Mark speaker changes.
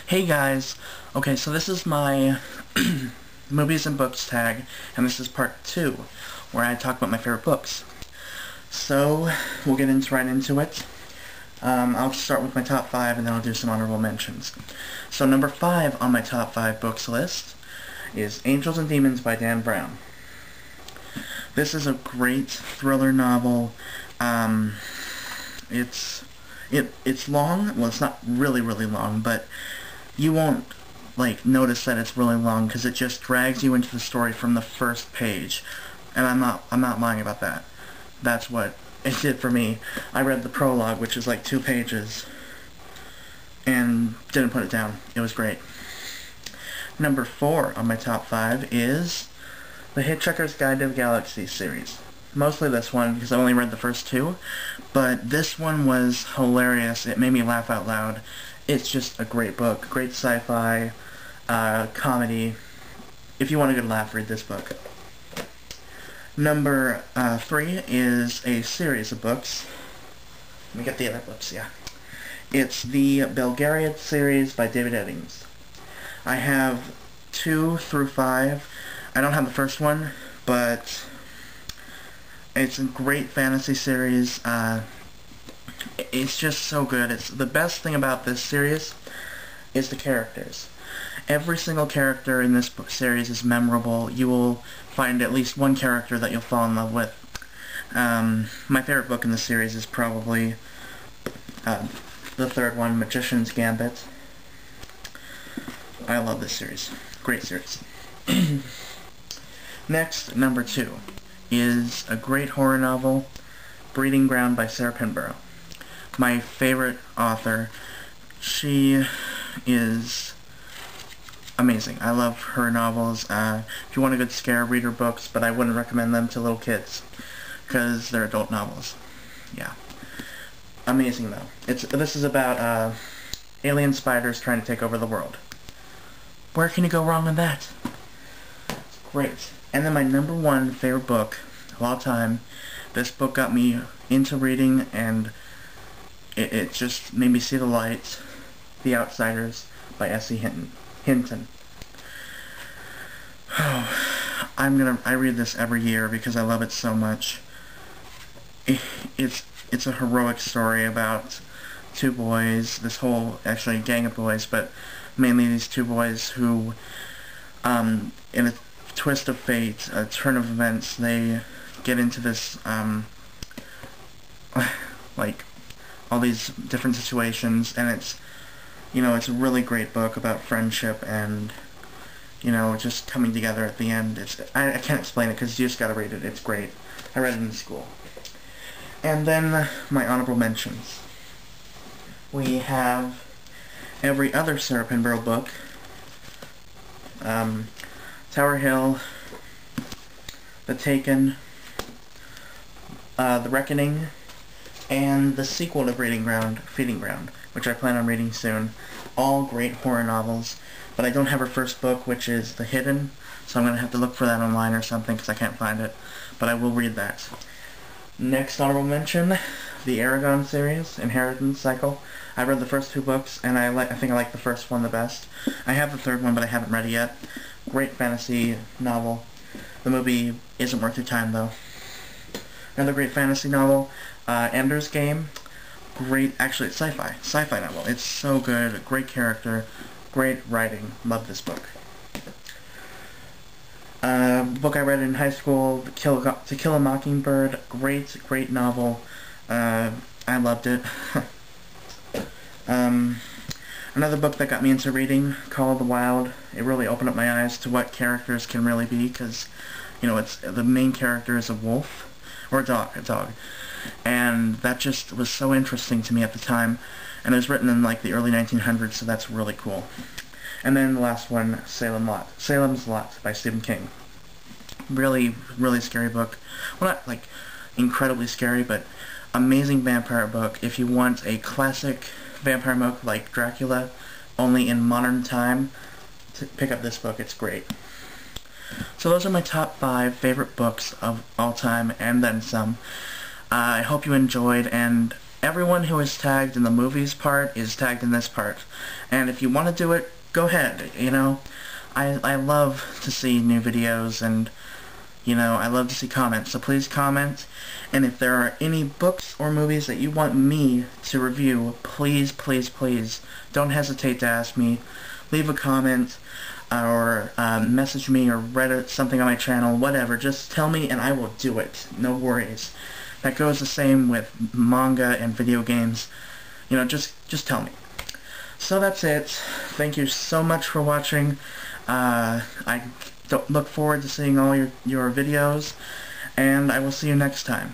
Speaker 1: Hey guys, okay, so this is my movies and books tag, and this is part 2, where I talk about my favorite books. So, we'll get right into it. I'll start with my top 5, and then I'll do some honorable mentions. So number 5 on my top 5 books list is Angels and Demons by Dan Brown. This is a great thriller novel. It's long. Well, it's not really long, but you won't notice that it's really long because it just drags you into the story from the first page. And I'm not lying about that. That's what it did for me. I read the prologue, which is like 2 pages, and didn't put it down. It was great. Number 4 on my top 5 is the Hitchhiker's Guide to the Galaxy series. Mostly this one, because I only read the first 2, but this one was hilarious. It made me laugh out loud. It's just a great book. Great sci-fi, comedy. If you want a good laugh, read this book. Number 3 is a series of books. Let me get the other books, yeah. It's the Belgariad series by David Eddings. I have 2 through 5. I don't have the first one, but it's a great fantasy series. It's just so good. It's the best thing about this series is the characters. Every single character in this series is memorable. You will find at least one character that you'll fall in love with. My favorite book in the series is probably the third one, Magician's Gambit. I love this series. Great series. Next, number 2 is a great horror novel, Breeding Ground by Sarah Pinborough. My favorite author. She is amazing. I love her novels. If you want a good scare, read her books, but I wouldn't recommend them to little kids, because they're adult novels. Yeah. Amazing, though. This is about alien spiders trying to take over the world. Where can you go wrong with that? It's great. And then my number 1 favorite book of all time. This book got me into reading, and it just made me see the light. The Outsiders by S.E. Hinton. Oh, I read this every year because I love it so much. It's a heroic story about 2 boys, actually gang of boys, but mainly these 2 boys who, in a twist of fate, a turn of events, they get into this, all these different situations, and it's a really great book about friendship and, just coming together at the end. I can't explain it because you just gotta read it. It's great. I read it in school. And then my honorable mentions. We have every other Sarah Pinborough book. Tower Hill, The Taken, The Reckoning, and the sequel to Breeding Ground, Feeding Ground, which I plan on reading soon. All great horror novels, but I don't have her first book, which is The Hidden, so I'm going to have to look for that online or something because I can't find it, but I will read that. Next honorable mention, the Aragon series, Inheritance Cycle. I read the first 2 books, and I think I like the first one the best. I have the third one, but I haven't read it yet. Great fantasy novel. The movie isn't worth your time, though. Another great fantasy novel, Ender's Game. Great, actually, it's sci-fi novel. It's so good, great character, great writing. Love this book. Book I read in high school, To Kill a Mockingbird. Great novel. I loved it. Another book that got me into reading, Call of the Wild. It really opened up my eyes to what characters can really be, because, the main character is a wolf, or a dog. And that just was so interesting to me at the time, and it was written in the early 1900s, so that's really cool. And then the last one, Salem's Lot by Stephen King. Really scary book. Well, not incredibly scary, but amazing vampire book. If you want a classic vampire book like Dracula, only in modern time, pick up this book. It's great. So those are my top 5 favorite books of all time, and then some. I hope you enjoyed, and Everyone who is tagged in the movies part is tagged in this part. And if you want to do it, go ahead, you know. I love to see new videos, and, you know, I love to see comments, so please comment. And if there are any books or movies that you want me to review, please, please, please, don't hesitate to ask me. Leave a comment, or message me, or Reddit something on my channel, whatever. Just tell me and I will do it. No worries. That goes the same with manga and video games. You know, just tell me. So that's it. Thank you so much for watching. I look forward to seeing all your videos, and I will see you next time.